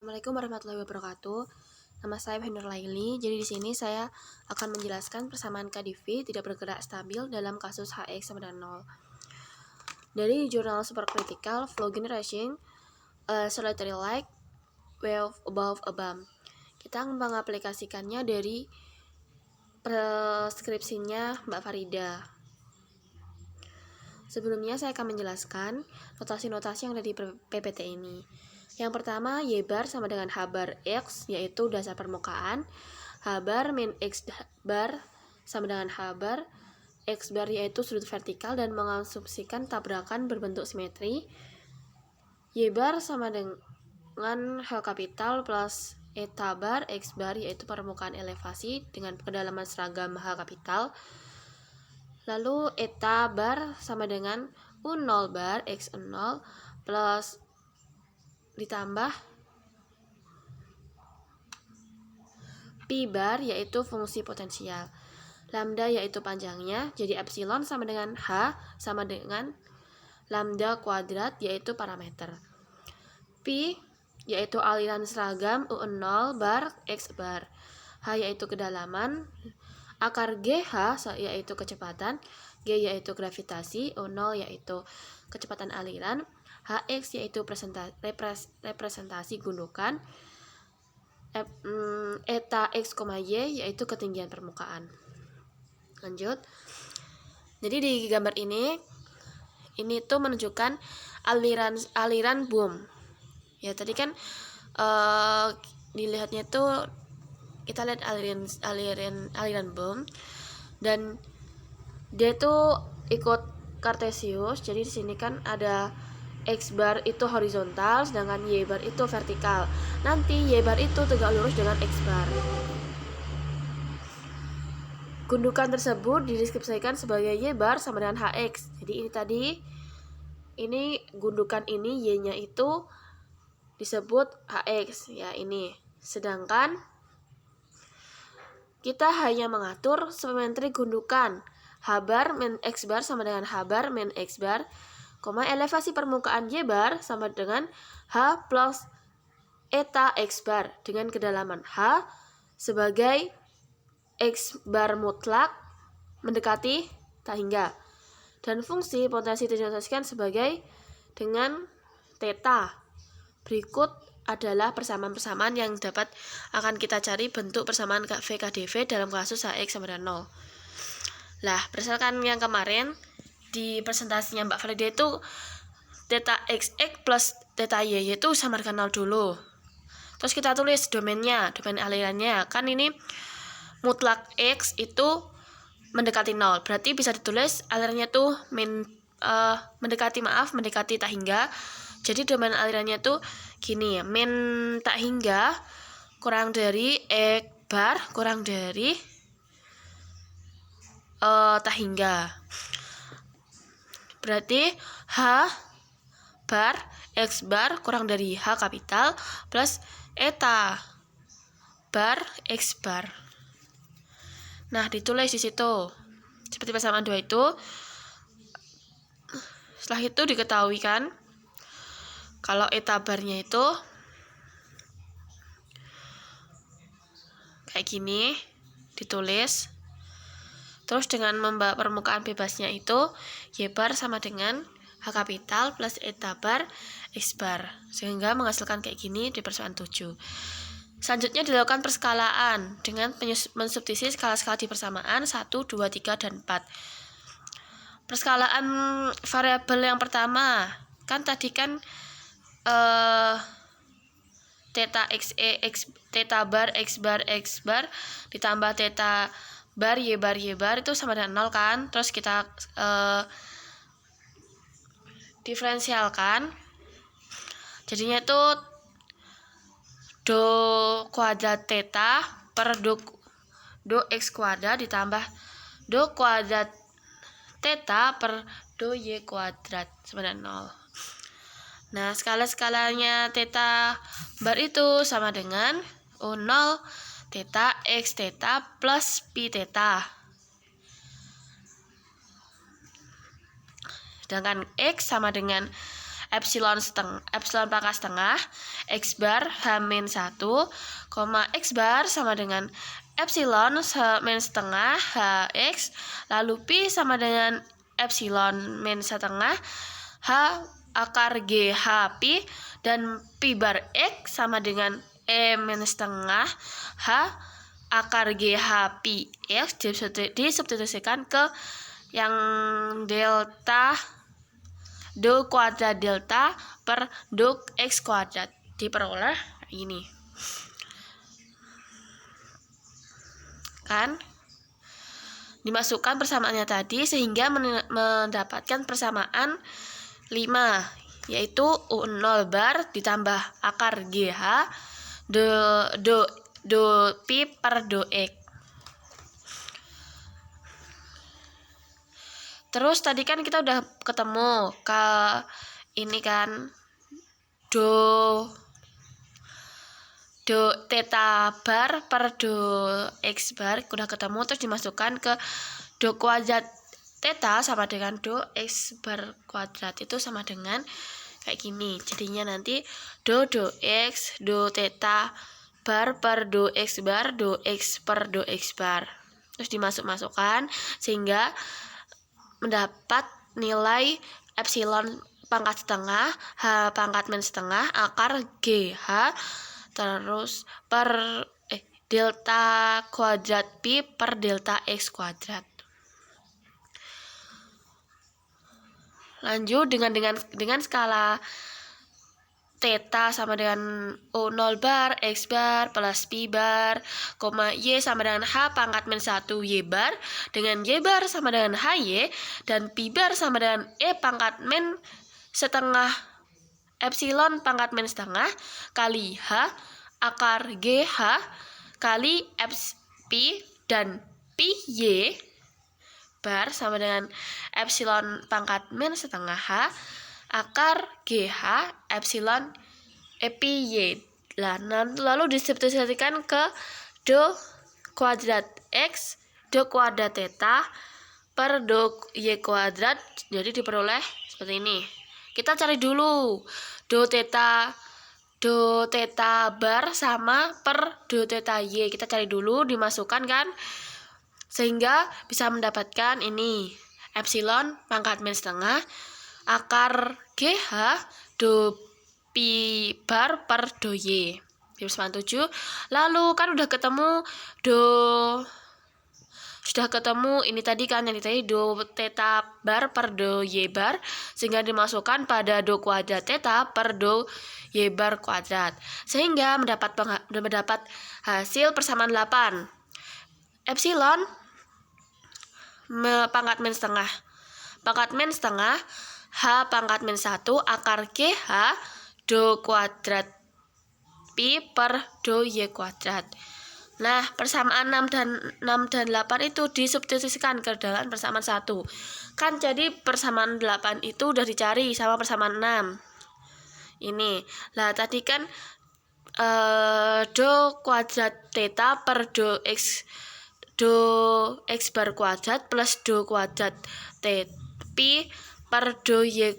Assalamualaikum warahmatullahi wabarakatuh. Nama saya Nur Laili. Jadi di sini saya akan menjelaskan persamaan K di V tidak bergerak stabil dalam kasus Hx sama dengan 0. Dari jurnal Supercritical Flow Generation, solitary like wave above a bump. Kita mengaplikasikannya dari preskripsinya Mbak Farida. Sebelumnya saya akan menjelaskan notasi-notasi yang ada di PPT ini. Yang pertama, Y bar sama dengan H bar X, yaitu dasar permukaan. H bar min X bar sama dengan H bar X bar, yaitu sudut vertikal dan mengasumsikan tabrakan berbentuk simetri. Y bar sama dengan H kapital plus eta bar X bar, yaitu permukaan elevasi dengan kedalaman seragam H kapital. Lalu eta bar sama dengan U0 bar X0 plus ditambah pi bar, yaitu fungsi potensial. Lambda yaitu panjangnya, jadi epsilon sama dengan H sama dengan lambda kuadrat, yaitu parameter. Pi yaitu aliran seragam U0 bar X bar. H yaitu kedalaman, akar GH yaitu kecepatan, G yaitu gravitasi, U0 yaitu kecepatan aliran, Hx yaitu representasi gundukan, eta x, y yaitu ketinggian permukaan. Lanjut. Jadi di gambar ini tuh menunjukkan aliran boom. Ya tadi kan dilihatnya tuh kita lihat aliran boom dan dia tuh ikut kartesius. Jadi di sini kan ada X bar itu horizontal, sedangkan Y bar itu vertikal. Nanti Y bar itu tegak lurus dengan X bar. Gundukan tersebut dideskripsikan sebagai Y bar sama dengan Hx. Jadi ini gundukan ini Y-nya itu disebut Hx, ya ini. Sedangkan kita hanya mengatur simetri gundukan. H bar min X bar sama dengan H bar min X bar, elevasi permukaan Y bar sama dengan H plus eta X bar dengan kedalaman H sebagai X bar mutlak mendekati tak hingga, dan fungsi potensi dinotasikan sebagai dengan theta. Berikut adalah persamaan-persamaan yang akan kita cari bentuk persamaan V K di V dalam kasus Hx sama dengan 0. Lah, berdasarkan yang kemarin di presentasinya Mbak Farida itu theta xx plus theta y itu sama dengan 0 dulu. Terus kita tulis domain alirannya. Kan ini mutlak x itu mendekati 0. Berarti bisa ditulis alirannya tuh mendekati tak hingga. Jadi domain alirannya tuh gini, min tak hingga kurang dari x bar kurang dari tak hingga. Berarti H bar X bar kurang dari H kapital plus eta bar X bar. Nah, ditulis di situ. Seperti persamaan 2 itu. Setelah itu diketahui kan kalau eta barnya itu kayak gini ditulis. Terus dengan membawa permukaan bebasnya itu Y bar sama dengan H kapital plus eta bar X bar, sehingga menghasilkan kayak gini di persamaan 7. Selanjutnya dilakukan perskalaan dengan mensubstitusi skala-skala di persamaan 1, 2, 3, dan 4. Perskalaan variabel yang pertama, kan tadi kan theta theta bar X bar ditambah theta bar Y bar itu sama dengan 0 kan. Terus kita diferensialkan. Jadinya itu do kuadrat theta per do X kuadrat ditambah do kuadrat theta per do Y kuadrat sama dengan 0. Nah, skala-skalanya theta bar itu sama dengan U0 theta X theta plus pi theta. Sedangkan X sama dengan epsilon pangkat setengah X bar H-1, X bar sama dengan epsilon min setengah HX, lalu Pi sama dengan epsilon min setengah H akar GH Pi, dan Pi bar X sama dengan E min setengah H akar GH Pi X disubstitusikan ke yang delta do kuadrat delta per do X kuadrat, diperoleh ini kan, dimasukkan persamaannya tadi sehingga mendapatkan persamaan 5, yaitu U0 bar ditambah akar GH do Pi per do X. Terus tadi kan kita udah ketemu ke ini kan do theta bar per do X bar udah ketemu, terus dimasukkan ke do kuadrat theta sama dengan do X bar kuadrat, itu sama dengan kayak gini. Jadinya nanti do X do theta bar per do X bar do X per do X bar, terus dimasukkan sehingga mendapat nilai epsilon pangkat setengah H pangkat min setengah akar GH terus per delta kuadrat Pi per delta X kuadrat. Lanjut dengan skala theta sama dengan U0 bar X bar plus Pi bar, Y sama dengan H pangkat min 1 Y bar, dengan Y bar sama dengan HY, dan Pi bar sama dengan E pangkat min setengah epsilon pangkat min setengah kali H akar GH kali Pi dan Pi Y bar sama dengan epsilon pangkat min setengah H akar GH epsilon Pi Y. Lalu disubstitusikan ke do kuadrat X do kuadrat theta per do Y kuadrat, jadi diperoleh seperti ini. Kita cari dulu do theta bar sama per do theta Y, kita cari dulu, dimasukkan kan, sehingga bisa mendapatkan ini epsilon pangkat min setengah akar GH do Pi bar per do Y. 7. Lalu kan udah ketemu ini tadi kan, yang tadi do theta bar per do Y bar, sehingga dimasukkan pada do kuadrat theta per do Y bar kuadrat, sehingga mendapat hasil persamaan 8. Epsilon pangkat min setengah H pangkat min 1 akar GH do kuadrat Pi per do Y kuadrat. Nah, persamaan 6 dan 8 itu disubstitusikan ke dalam persamaan 1. Kan jadi persamaan 8 itu udah dicari sama persamaan 6. Ini. Lah tadi kan do kuadrat theta per do X bar kuadrat plus do kuadrat Pi per do Y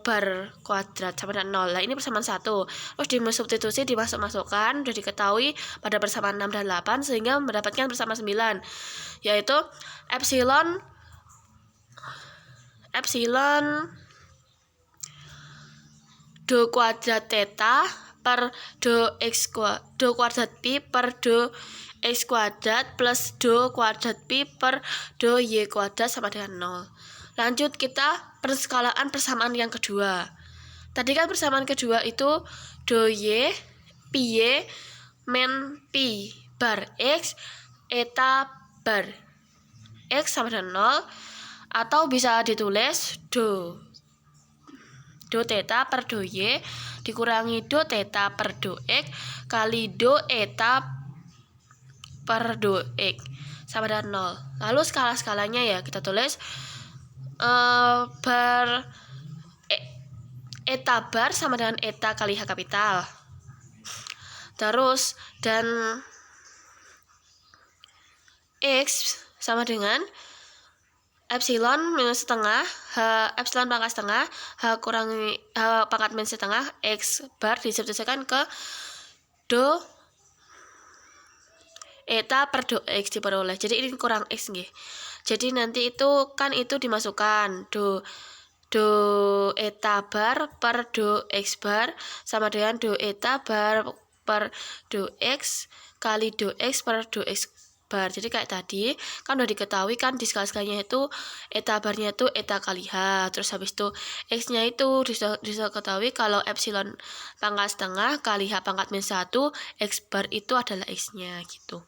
bar kuadrat sama dengan 0. Nah, ini persamaan 1. Terus disubstitusi, dimasukkan, sudah diketahui pada persamaan 6 dan 8 sehingga mendapatkan persamaan 9, yaitu epsilon do kuadrat theta per do kuadrat Pi per do X kuadrat plus do kuadrat Pi per do Y kuadrat sama dengan 0. Lanjut kita perskalaan persamaan yang kedua. Tadi kan persamaan kedua itu do Y Pi Y min Pi bar X eta bar X sama dengan 0, atau bisa ditulis do theta per do Y dikurangi do theta per do X kali do eta per do X sama dengan 0. Lalu skala-skalanya ya kita tulis eta bar sama dengan eta kali H kapital. Terus dan X sama dengan epsilon minus setengah, H epsilon pangkat setengah, H kurangi H pangkat min setengah, X bar disubstitusikan ke do eta per do X diperoleh. Jadi ini kurang X nggih. Jadi nanti itu kan itu dimasukkan do eta bar per do X bar sama dengan do eta bar per do X kali do X per do X bar. Jadi kayak tadi kan udah diketahui kan di skala-skalanya itu eta barnya itu eta kali H, terus habis itu X-nya itu bisa ketahui kalau epsilon pangkat setengah kali H pangkat min 1, X bar itu adalah X-nya gitu.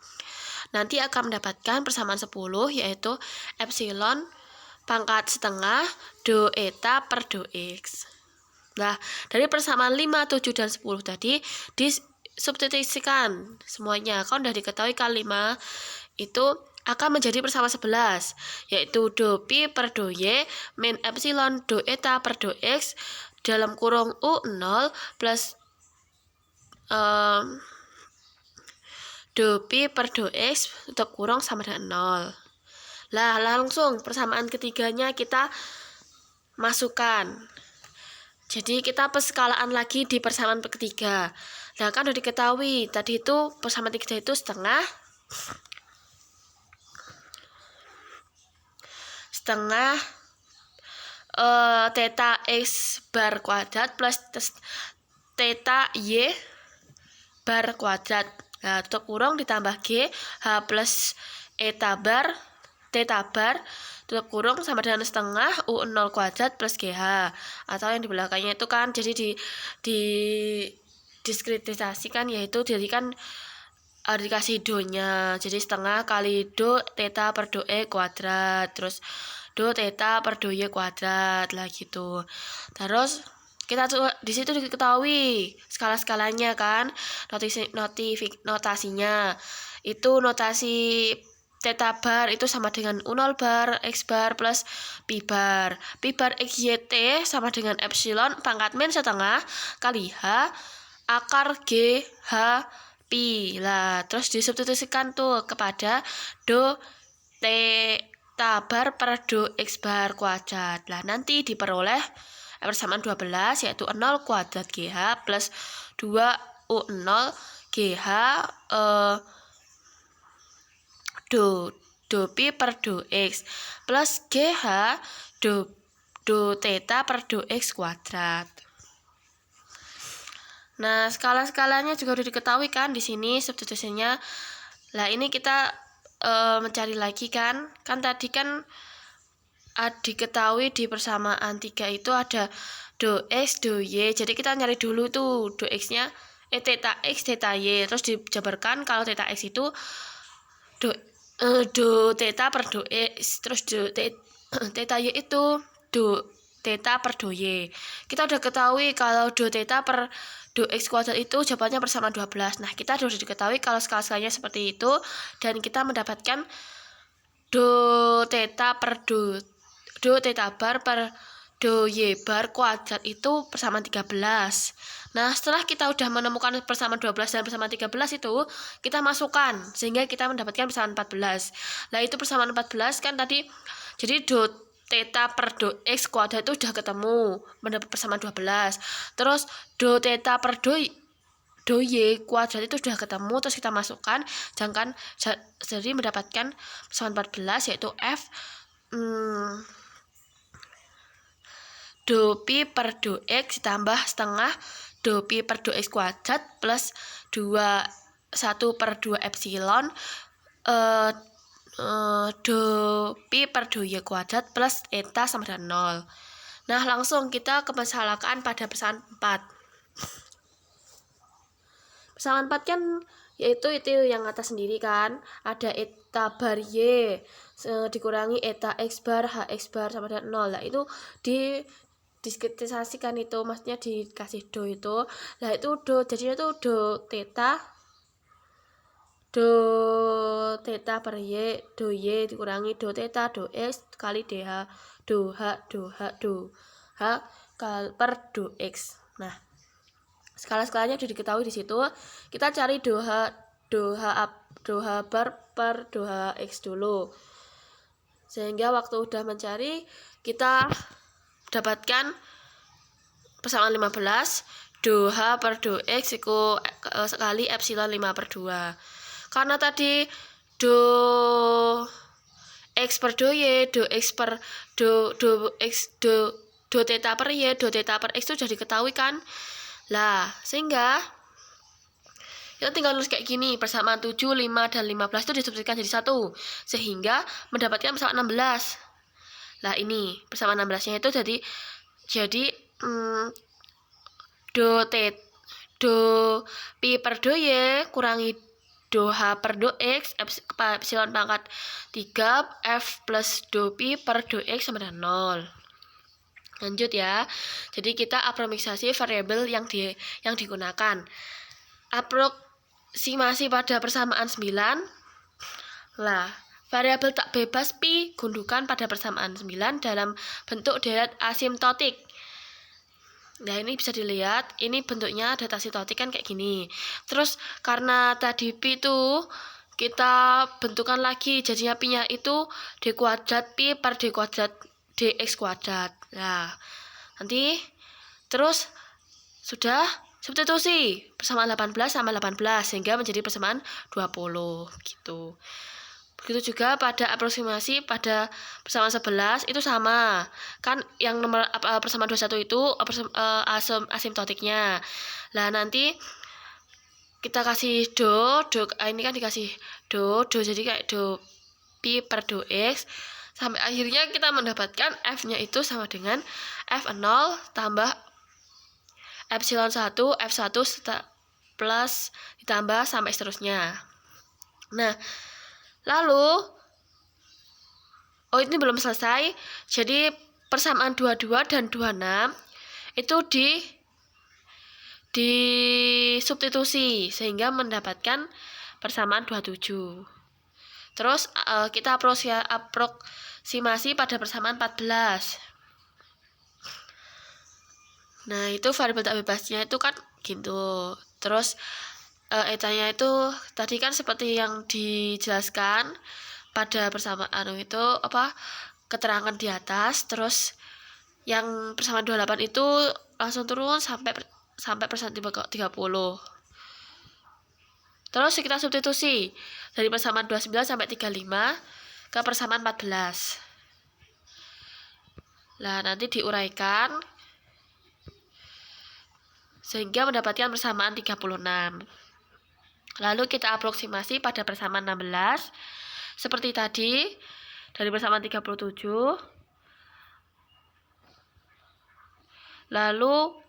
Nanti akan mendapatkan persamaan 10 yaitu epsilon pangkat setengah do eta per do X. Nah, dari persamaan 5, 7, dan 10 tadi disubstitusikan semuanya. Kan udah diketahui kan 5 itu akan menjadi persamaan 11, yaitu do pi per do y min epsilon do eta per do X dalam kurung U0 plus do pi per do X tutup kurung sama dengan 0. Lah langsung persamaan ketiganya kita masukkan. Jadi kita perskalaan lagi di persamaan ketiga. Nah kan udah diketahui tadi itu persamaan ketiga itu setengah theta X bar kuadrat plus theta Y bar kuadrat. Nah tutup kurung ditambah G H plus eta bar theta bar tutup kurung sama dengan setengah U0 kuadrat plus GH, atau yang di belakangnya itu kan jadi di diskretisasikan, yaitu jadi kan dikasih do-nya, jadi setengah kali do theta per do E kuadrat, terus do theta per do Y kuadrat lah gitu. Terus kita tuh di situ diketahui skala-skalanya kan, notasinya itu notasi theta bar itu sama dengan U0 bar X bar plus pi bar. Pi bar XYT sama dengan epsilon pangkat min setengah kali H akar G H pi. Lah, terus disubstitusikan tuh kepada do theta bar per do X bar kuadrat. Lah, nanti diperoleh persamaan 12 yaitu 0 kuadrat GH plus 2 U0 GH do pi per do X plus GH do theta per do X kuadrat. Nah, skala-skalanya juga udah diketahui kan di sini substitusinya. Lah, ini kita mencari lagi kan. Kan tadi kan diketahui di persamaan 3 itu ada do X, do Y. Jadi kita nyari dulu tuh do X-nya theta X, theta Y. Terus dijabarkan kalau theta X itu do theta per do X, terus do theta Y itu do theta per do Y. Kita udah ketahui kalau do theta per do X kuadrat itu jawabannya persamaan 12. Nah, kita sudah diketahui kalau skala-skalanya seperti itu, dan kita mendapatkan do theta per do theta bar per do Y bar kuadrat itu persamaan 13. Nah, setelah kita udah menemukan persamaan 12 dan persamaan 13 itu, kita masukkan sehingga kita mendapatkan persamaan 14. Nah, itu persamaan 14 kan tadi, jadi do theta per do X kuadrat itu udah ketemu, mendapat persamaan 12. Terus do theta per do Y kuadrat itu sudah ketemu, terus kita masukkan, jadi mendapatkan persamaan 14 yaitu F do pi per do X ditambah setengah do pi per do X kuadrat plus 1 per 2 epsilon do pi per do Y kuadrat plus eta sama dengan 0. Nah, langsung kita ke persamaan pada persamaan 4. Persamaan 4 kan yaitu itu yang atas sendiri kan, ada eta bar Y dikurangi eta X bar H X bar sama dengan 0. Nah, itu diskretisasikan, itu maksudnya dikasih do itu. Nah, itu do jadinya itu do theta per Y, do Y dikurangi do theta do X kali DH do H per do X. Nah, skala-skalanya sudah diketahui di situ. Kita cari do H bar per do H X dulu. Sehingga waktu udah mencari, kita dapatkan persamaan 15 do H per do X sekali epsilon 5/2. Karena tadi do X per do Y, do X per do X do theta per Y, do theta per X itu sudah diketahui kan. Lah, sehingga kita tinggal nulis kayak gini, persamaan 7, 5, dan 15 itu disubstitusikan jadi 1, sehingga mendapatkan persamaan 16. Lah ini, persamaan 16-nya itu jadi do pi per do Y kurangi do H per do X epsilon pangkat 3 F plus do pi per do X sama dengan 0. Lanjut ya. Jadi kita aproksimasi variabel yang digunakan. Aproksimasi pada persamaan 9. Lah, variabel tak bebas pi gundukan pada persamaan 9 dalam bentuk deret asimptotik. Nah, ini bisa dilihat, ini bentuknya deret asimptotik kan kayak gini. Terus karena tadi pi itu kita bentukan lagi, jadinya pi-nya itu d kuadrat pi per d kuadrat dx kuadrat. Nah, nanti terus sudah substitusi persamaan 18 sama 18 sehingga menjadi persamaan 20 gitu. Begitu juga pada aproksimasi pada persamaan 11 itu sama. Kan yang nomor persamaan 21 itu asimptotiknya. Lah nanti kita kasih do ini kan dikasih do jadi kayak do pi per do X. Sampai akhirnya kita mendapatkan F-nya itu sama dengan F0 tambah epsilon 1, F1 plus ditambah sampai seterusnya. Nah, lalu, ini belum selesai. Jadi persamaan 22 dan 26 itu disubstitusi sehingga mendapatkan persamaan 27. Terus kita aproksimasi pada persamaan 14. Nah, itu variabel tak bebasnya itu kan gitu. Terus etanya itu tadi kan seperti yang dijelaskan pada persamaan itu keterangan di atas. Terus yang persamaan 28 itu langsung turun sampai persamaan 30. Terus kita substitusi dari persamaan 29 sampai 35 ke persamaan 14. Nah, nanti diuraikan sehingga mendapatkan persamaan 36. Lalu kita aproksimasi pada persamaan 16 seperti tadi dari persamaan 37. Lalu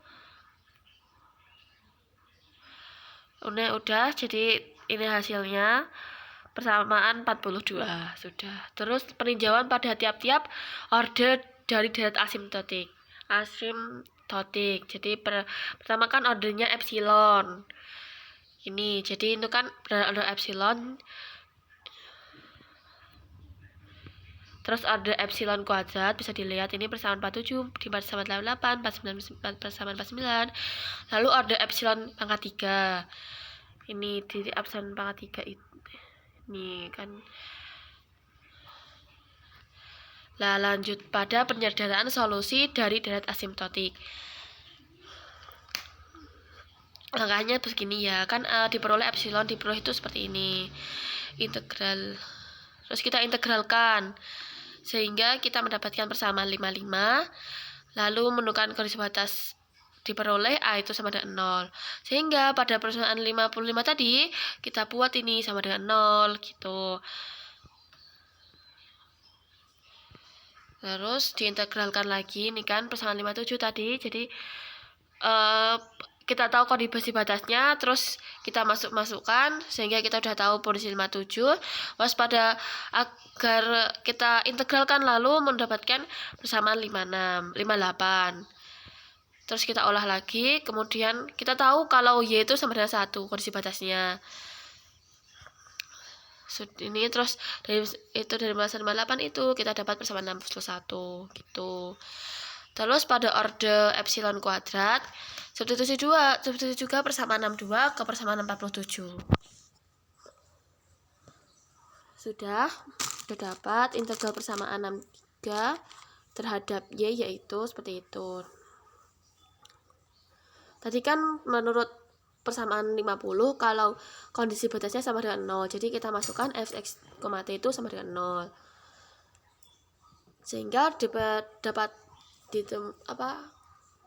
udah jadi ini hasilnya persamaan 42 sudah. Terus peninjauan pada tiap-tiap order dari deret asimptotik. Jadi pertama kan ordernya epsilon. Ini jadi itu kan order epsilon. Terus order epsilon kuadrat bisa dilihat ini persamaan 47 di persamaan 88, persamaan 49. Lalu order epsilon pangkat 3. Ini di epsilon pangkat 3 ini kan. Nah, lanjut pada penyederhanaan solusi dari deret asimptotik. Langkahnya begini ya, kan diperoleh epsilon diperoleh itu seperti ini. Integral. Terus kita integralkan sehingga kita mendapatkan persamaan 55. Lalu menemukan garis batas diperoleh A itu sama dengan 0. Sehingga pada persamaan 55 tadi kita buat ini sama dengan 0 gitu. Terus diintegralkan lagi, ini kan persamaan 57 tadi. Jadi kita tahu kondisi batasnya, terus kita masukkan sehingga kita udah tahu posisi 57. Waspada agar kita integralkan lalu mendapatkan persamaan 56, 58. Terus kita olah lagi, kemudian kita tahu kalau Y itu sama dengan 1 kondisi batasnya. Ini terus dari balasan 58 itu kita dapat persamaan 61 gitu. Terus pada order epsilon kuadrat substitusi juga persamaan 62 ke persamaan 47. Sudah. Sudah dapat integral persamaan 63 terhadap Y yaitu seperti itu. Tadi kan menurut persamaan 50 kalau kondisi batasnya sama dengan 0. Jadi kita masukkan f(x), t itu sama dengan 0. Sehingga dapat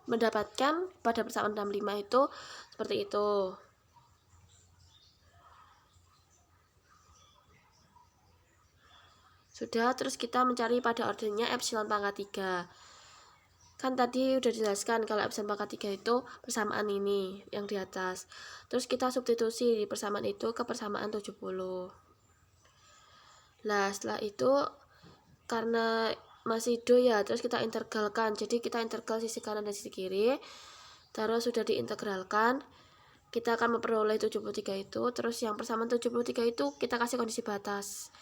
mendapatkan pada persamaan 65 itu seperti itu. Sudah, terus kita mencari pada ordernya epsilon pangkat 3. Kan tadi udah dijelaskan kalau epsilon pangkat 3 itu persamaan ini yang di atas. Terus kita substitusi di persamaan itu ke persamaan 70. Nah, setelah itu karena masih do ya, terus kita integralkan. Jadi kita integral sisi kanan dan sisi kiri. Terus sudah diintegralkan, kita akan memperoleh 73 itu. Terus yang persamaan 73 itu kita kasih kondisi batas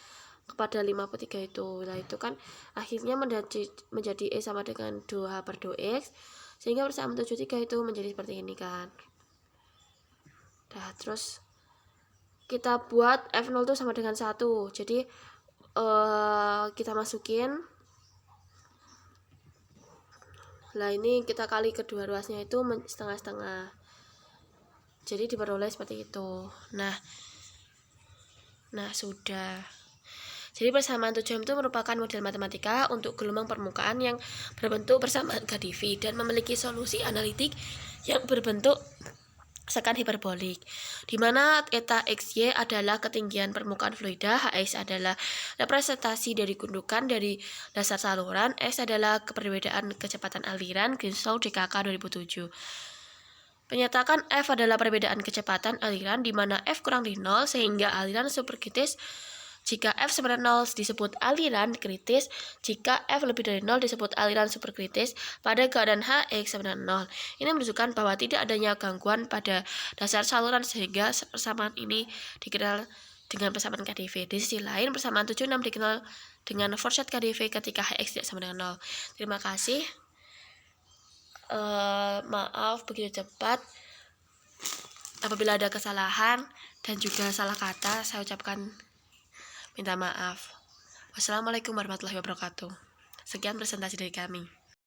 kepada 53 itu. Nah, itu kan akhirnya menjadi E sama dengan 2H per 2X, sehingga persamaan 73 itu menjadi seperti ini kan. Nah, terus kita buat F0 itu sama dengan 1. Jadi kita masukin. Nah, ini kita kali kedua ruasnya itu setengah-setengah. Jadi diperoleh seperti itu. Nah sudah. Jadi persamaan 7M itu merupakan model matematika untuk gelombang permukaan yang berbentuk persamaan KdV dan memiliki solusi analitik yang berbentuk sekan hiperbolik, di mana eta xy adalah ketinggian permukaan fluida, hx adalah representasi dari gundukan dari dasar saluran, x adalah perbedaan kecepatan aliran, Greenslaw DKK 2007. Menyatakan F adalah perbedaan kecepatan aliran di mana F kurang dari 0 sehingga aliran superkritis. Jika F sama dengan 0 disebut aliran kritis, jika F lebih dari 0 disebut aliran superkritis pada keadaan Hx sama dengan 0. Ini menunjukkan bahwa tidak adanya gangguan pada dasar saluran sehingga persamaan ini dikenal dengan persamaan KdV. Di sisi lain, persamaan 76 dikenal dengan foreshot KdV ketika Hx tidak sama dengan 0. Terima kasih. Maaf begitu cepat. Apabila ada kesalahan dan juga salah kata, saya ucapkan minta maaf. Wassalamualaikum warahmatullahi wabarakatuh. Sekian presentasi dari kami.